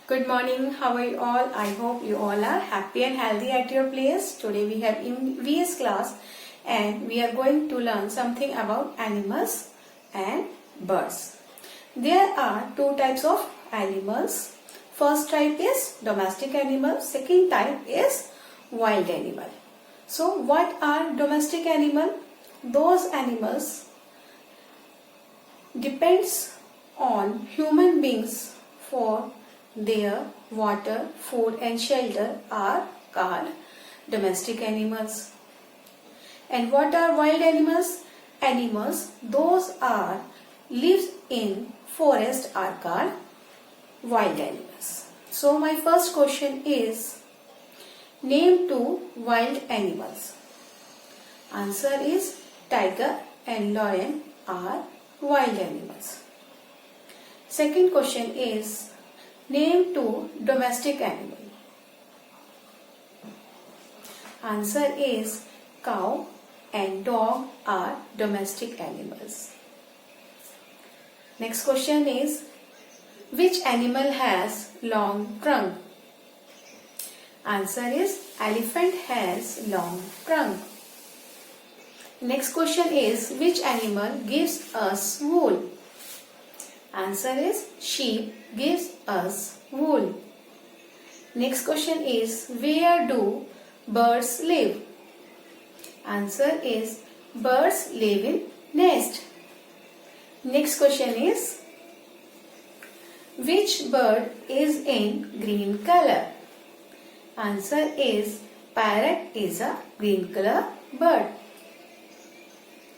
Good morning. How are you all? I hope you all are happy and healthy at your place. Today we have EVS class and we are going to learn something about animals and birds. There are two types of animals. First type is domestic animal. Second type is wild animal. So what are domestic animal? Those animals depends on human beings for their water, food and shelter are called domestic animals. And what are wild animals? Animals, those are lives in forest are called wild animals. So my first question is, name two wild animals. Answer is tiger and lion are wild animals. Second question is, name two domestic animals. Answer is cow and dog are domestic animals. Next question is, which animal has long trunk? Answer is elephant has long trunk. Next question is, which animal gives us wool? Answer is sheep gives us wool. Next question is, where do birds live? Answer is birds live in nest. Next question is, which bird is in green color? Answer is parrot is a green color bird.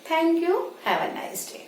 Thank you. Have a nice day.